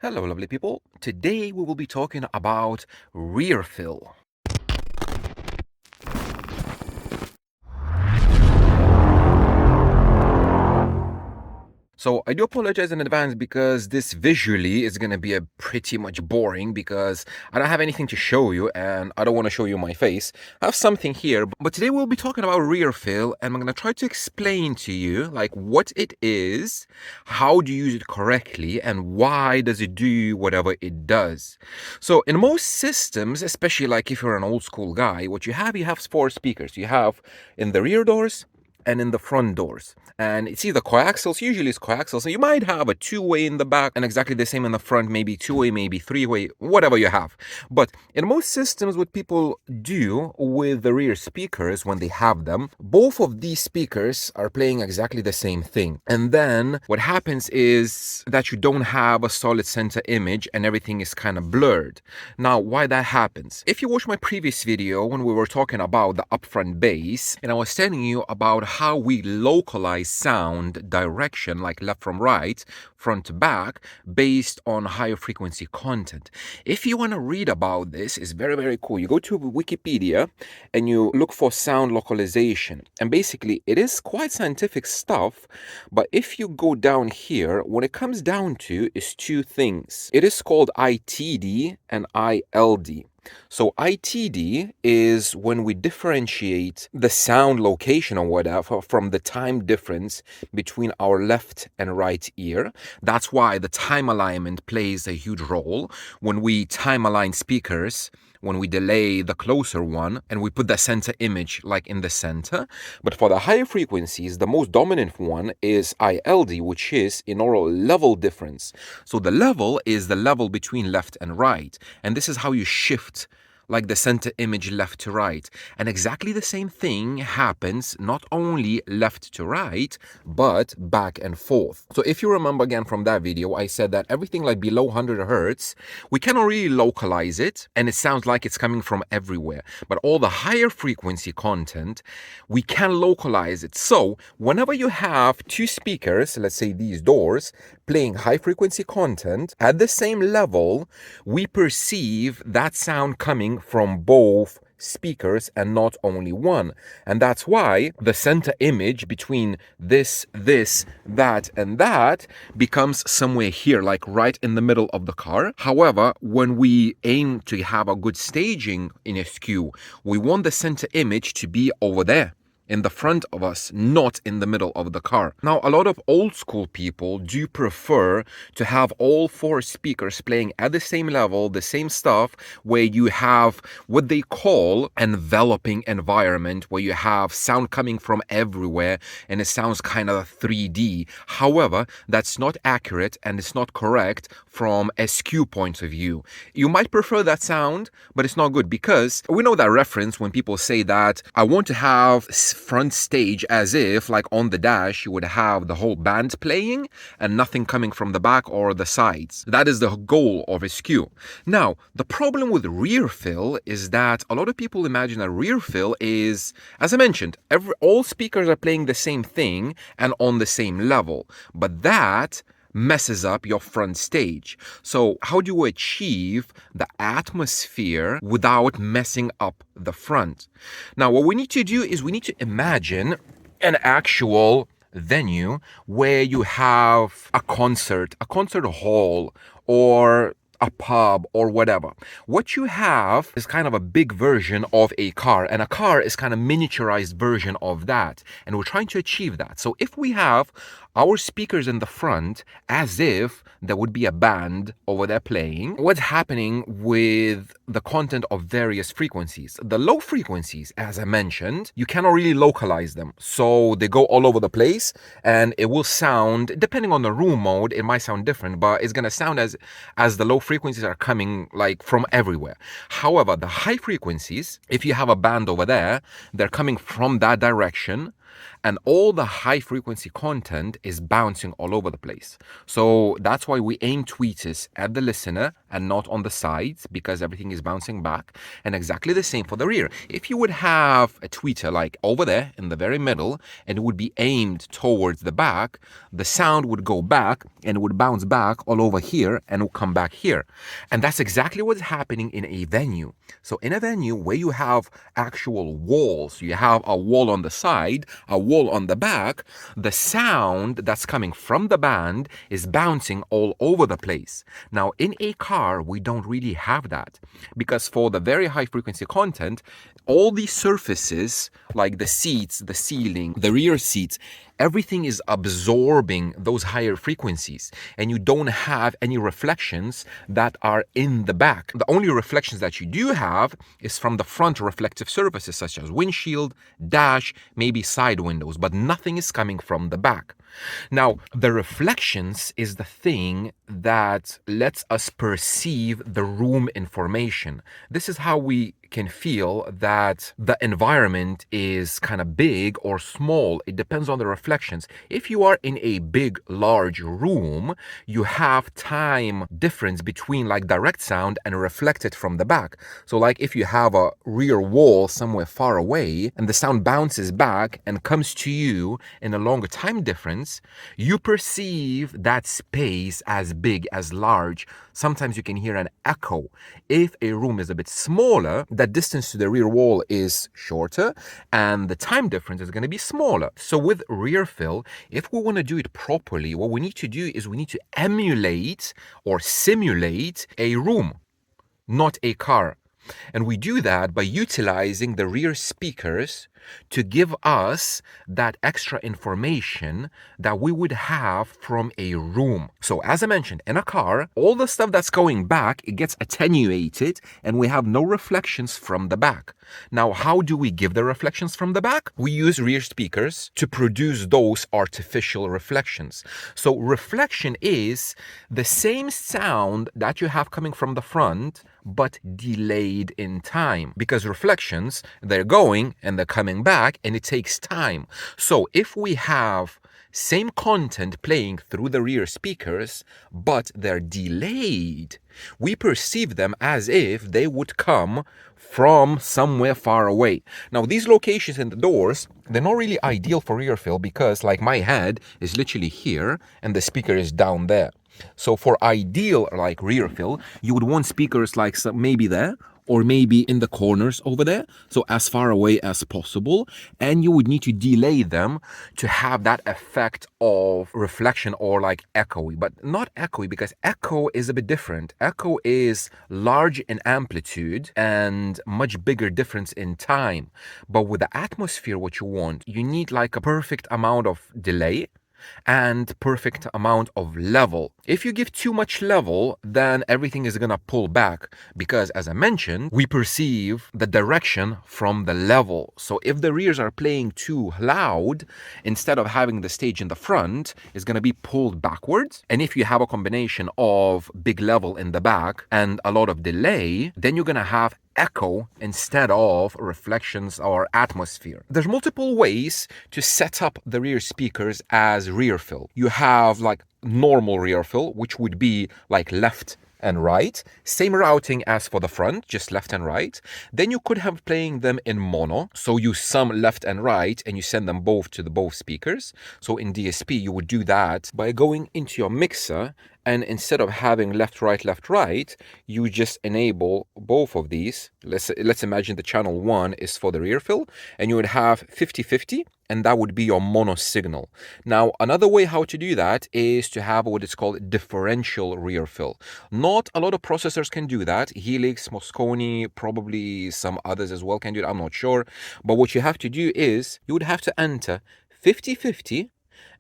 Hello, lovely people. Today we will be talking about rear fill. So I do apologize in advance because this visually is going to be a pretty much boring because I don't have anything to show you and I don't want to show you my face. I have something here, but today we'll be talking about rear fill and I'm going to try to explain to you like what it is, how do you use it correctly, and why does it do whatever it does. So in most systems, especially like if you're an old school guy, what you have four speakers. You have in the rear doors, and in the front doors. And it's either coaxials, usually it's coaxial. So you might have a two-way in the back and exactly the same in the front, maybe two-way, maybe three-way, whatever you have. But in most systems, what people do with the rear speakers when they have them, both of these speakers are playing exactly the same thing. And then what happens is that you don't have a solid center image and everything is kind of blurred. Now, why that happens? If you watch my previous video when we were talking about the upfront bass, and I was telling you about how we localize sound direction, like left from right, front to back, based on higher frequency content. If you want to read about this, it's very, very cool. You go to Wikipedia and you look for sound localization. And basically, it is quite scientific stuff. But if you go down here, what it comes down to is two things. It is called ITD and ILD. So ITD is when we differentiate the sound location or whatever from the time difference between our left and right ear. That's why the time alignment plays a huge role. When we time align speakers, when we delay the closer one and we put the center image like in the center. But for the higher frequencies, the most dominant one is ILD, which is binaural level difference. So the level is the level between left and right. And this is how you shift like the center image left to right. And exactly the same thing happens not only left to right, but back and forth. So if you remember again from that video, I said that everything like below 100 hertz, we cannot really localize it and it sounds like it's coming from everywhere. But all the higher frequency content, we can localize it. So whenever you have two speakers, let's say these doors, playing high frequency content at the same level, we perceive that sound coming from both speakers and not only one. And that's why the center image between this, that, and that becomes somewhere here, like right in the middle of the car. However, when we aim to have a good staging in a skew, we want the center image to be over there, in the front of us, not in the middle of the car. Now, a lot of old school people do prefer to have all four speakers playing at the same level, the same stuff, where you have what they call enveloping environment, where you have sound coming from everywhere and it sounds kind of 3D. However, that's not accurate and it's not correct from a skew point of view. You might prefer that sound, but it's not good because we know that reference when people say that I want to have front stage as if like on the dash you would have the whole band playing and nothing coming from the back or the sides. That is the goal of a skew. Now, the problem with rear fill is that a lot of people imagine that rear fill is, as I mentioned, all speakers are playing the same thing and on the same level. But that messes up your front stage. So how do you achieve the atmosphere without messing up the front? Now, what we need to do is we need to imagine an actual venue where you have a concert hall, or a pub or whatever. What you have is kind of a big version of a car, and a car is kind of miniaturized version of that. And we're trying to achieve that. So if we have our speakers in the front as if there would be a band over there playing, what's happening with the content of various frequencies? The low frequencies, as I mentioned, you cannot really localize them. So they go all over the place and it will sound, depending on the room mode, it might sound different, but it's going to sound as the low frequencies are coming like from everywhere. However, the high frequencies, if you have a band over there, they're coming from that direction. and all the high frequency content is bouncing all over the place. So that's why we aim tweeters at the listener and not on the sides, because everything is bouncing back. And exactly the same for the rear. If you would have a tweeter like over there in the very middle and it would be aimed towards the back, the sound would go back and it would bounce back all over here and will come back here. And that's exactly what's happening in a venue. So in a venue where you have actual walls, you have a wall on the side, a wall on the back, the sound that's coming from the band is bouncing all over the place. Now in a car, we don't really have that, because for the very high frequency content, all these surfaces like the seats, the ceiling, the rear seats, everything is absorbing those higher frequencies, and you don't have any reflections that are in the back. The only reflections that you do have is from the front reflective surfaces such as windshield, dash, maybe side windows, but nothing is coming from the back. Now, the reflections is the thing that lets us perceive the room information. This is how we can feel that the environment is kind of big or small. It depends on the reflections. If you are in a big, large room, you have time difference between like direct sound and reflected from the back. So like if you have a rear wall somewhere far away and the sound bounces back and comes to you in a longer time difference, you perceive that space as big, as large. Sometimes you can hear an echo. If a room is a bit smaller, the distance to the rear wall is shorter and the time difference is going to be smaller. So with rear fill, if we want to do it properly, what we need to do is we need to emulate or simulate a room, not a car. And we do that by utilizing the rear speakers to give us that extra information that we would have from a room. So as I mentioned, in a car, all the stuff that's going back, it gets attenuated and we have no reflections from the back. Now, how do we give the reflections from the back? We use rear speakers to produce those artificial reflections. So reflection is the same sound that you have coming from the front, but delayed in time, because reflections, they're going and they're coming back and it takes time. So if we have same content playing through the rear speakers, but they're delayed, we perceive them as if they would come from somewhere far away. Now, these locations in the doors, they're not really ideal for rear fill because like my head is literally here and the speaker is down there. So for ideal like rear fill, you would want speakers like maybe there or maybe in the corners over there, so as far away as possible, and you would need to delay them to have that effect of reflection or like echoey, but not echoey, because echo is a bit different. Echo is large in amplitude and much bigger difference in time, but with the atmosphere, what you want, you need like a perfect amount of delay and perfect amount of level. If you give too much level, then everything is gonna pull back, because as I mentioned, we perceive the direction from the level. So if the rears are playing too loud, instead of having the stage in the front, is gonna be pulled backwards. And if you have a combination of big level in the back and a lot of delay, then you're gonna have echo instead of reflections or atmosphere. There's multiple ways to set up the rear speakers as rear fill. You have like normal rear fill, which would be like left and right, same routing as for the front, just left and right. Then you could have playing them in mono, so you sum left and right and you send them both to the both speakers. So in DSP you would do that by going into your mixer, and instead of having left right, you just enable both of these. Let's imagine the channel 1 is for the rear fill, and you would have 50-50, and that would be your mono signal. Now, another way how to do that is to have what is called differential rear fill. Not a lot of processors can do that. Helix, Moscone, probably some others as well can do it, I'm not sure. But what you have to do is, you would have to enter 50-50,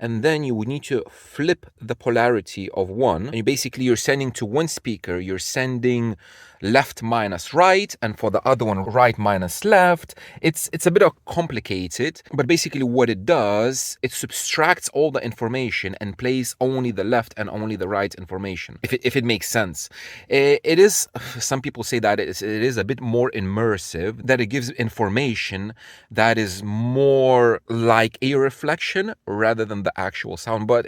and then you would need to flip the polarity of one. And you're sending to one speaker, you're sending left minus right, and for the other one, right minus left. It's a bit complicated, but basically what it does, it subtracts all the information and plays only the left and only the right information, if it makes sense. It is, some people say that it is a bit more immersive, that it gives information that is more like a reflection rather than the actual sound, but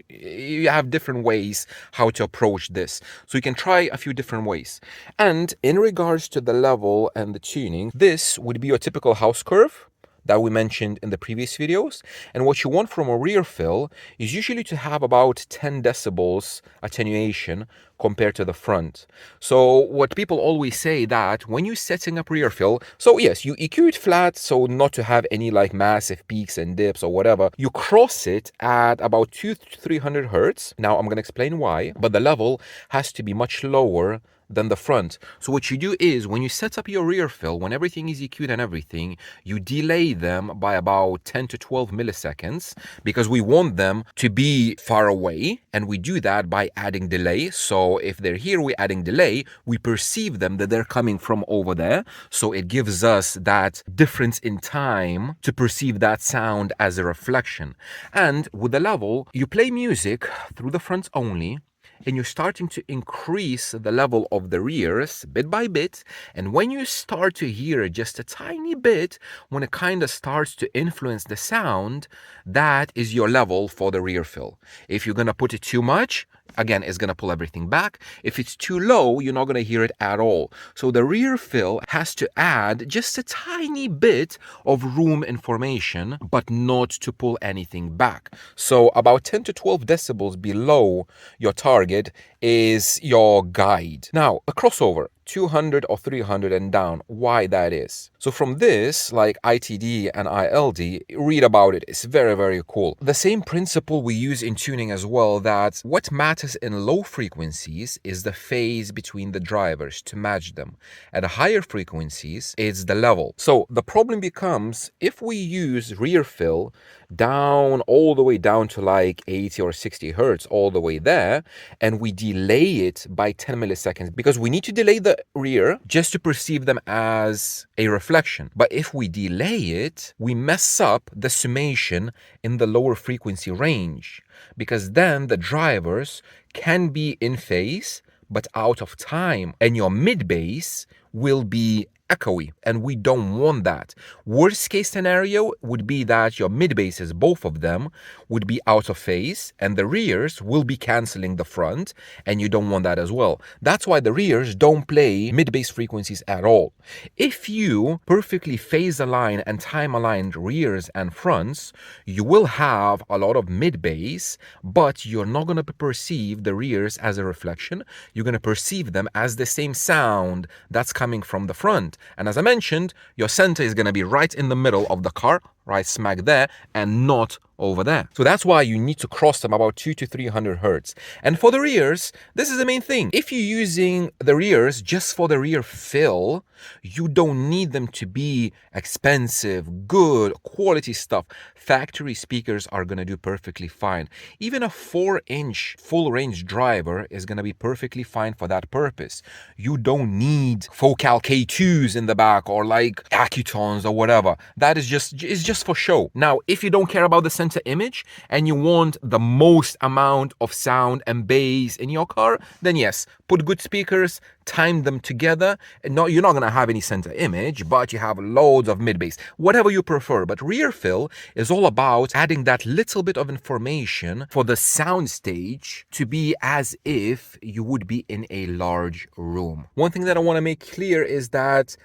you have different ways how to approach this. So you can try a few different ways. And in regards to the level and the tuning, this would be your typical house curve that we mentioned in the previous videos. And what you want from a rear fill is usually to have about 10 decibels attenuation compared to the front. So what people always say that when you're setting up rear fill, so yes, you EQ it flat, so not to have any like massive peaks and dips or whatever. You cross it at about 200-300 hertz. Now I'm going to explain why, but the level has to be much lower than the front. So what you do is when you set up your rear fill, when everything is EQ'd and everything, you delay them by about 10 to 12 milliseconds because we want them to be far away, and we do that by adding delay. So if they're here, we're adding delay, we perceive them that they're coming from over there. So it gives us that difference in time to perceive that sound as a reflection. And with the level, you play music through the fronts only, and you're starting to increase the level of the rears bit by bit. And when you start to hear just a tiny bit, when it kind of starts to influence the sound, that is your level for the rear fill. If you're going to put it too much, again, it's going to pull everything back. If it's too low, you're not going to hear it at all. So the rear fill has to add just a tiny bit of room information, but not to pull anything back. So about 10 to 12 decibels below your target is your guide. Now, a crossover, 200 or 300 and down, why that is. So from this, like ITD and ILD, read about it. It's very, very cool. The same principle we use in tuning as well, that what matters in low frequencies is the phase between the drivers to match them. At higher frequencies, it's the level. So the problem becomes if we use rear fill down all the way down to like 80 or 60 hertz all the way there, and we delay it by 10 milliseconds because we need to delay the rear just to perceive them as a reflection. But if we delay it, we mess up the summation in the lower frequency range, because then the drivers can be in phase but out of time, and your mid bass will be echoey, and we don't want that. Worst case scenario would be that your mid basses, both of them, would be out of phase and the rears will be canceling the front, and you don't want that as well. That's why the rears don't play mid bass frequencies at all. If you perfectly phase align and time aligned rears and fronts, you will have a lot of mid bass, but you're not going to perceive the rears as a reflection. You're going to perceive them as the same sound that's coming from the front. And as I mentioned, your center is going to be right in the middle of the car, right smack there, and not over there. So that's why you need to cross them about 200 to 300 hertz. And for the rears, this is the main thing. If you're using the rears just for the rear fill, you don't need them to be expensive, good quality stuff. Factory speakers are going to do perfectly fine. Even a 4-inch full range driver is going to be perfectly fine for that purpose. You don't need Focal K2s in the back or like Accutons or whatever. That is just for show. Now, if you don't care about the center image and you want the most amount of sound and bass in your car, then yes, put good speakers, time them together. And no, you're not going to have any center image, but you have loads of mid bass, whatever you prefer. But rear fill is all about adding that little bit of information for the sound stage to be as if you would be in a large room. One thing that I want to make clear is that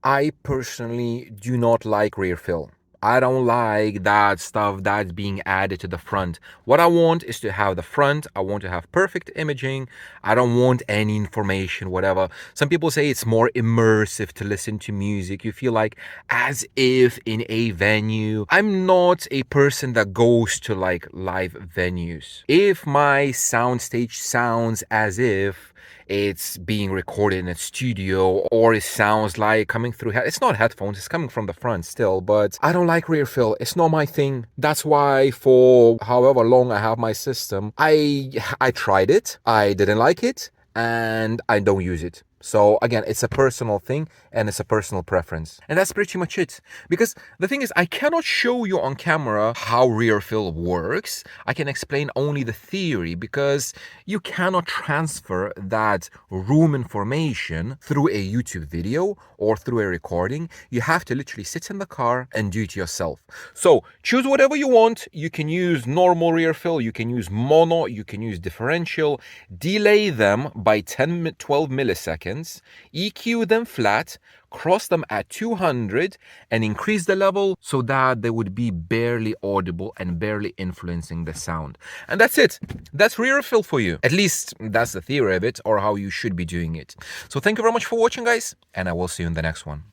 I personally do not like rear fill. I don't like that stuff that's being added to the front. What I want is to have the front. I want to have perfect imaging. I don't want any information, whatever. Some people say it's more immersive to listen to music. You feel like as if in a venue. I'm not a person that goes to like live venues. If my soundstage sounds as if it's being recorded in a studio, or it sounds like coming through it's not headphones, it's coming from the front still, but I don't like rear fill. It's not my thing. That's why for however long I have my system, I tried it, I didn't like it, and I don't use it. So again, it's a personal thing and it's a personal preference. And that's pretty much it. Because the thing is, I cannot show you on camera how rear fill works. I can explain only the theory, because you cannot transfer that room information through a YouTube video or through a recording. You have to literally sit in the car and do it yourself. So choose whatever you want. You can use normal rear fill, you can use mono, you can use differential, delay them by 12 milliseconds, EQ them flat, cross them at 200, and increase the level so that they would be barely audible and barely influencing the sound. And that's it. That's rear fill for you. At least that's the theory of it, or how you should be doing it. So thank you very much for watching, guys, and I will see you in the next one.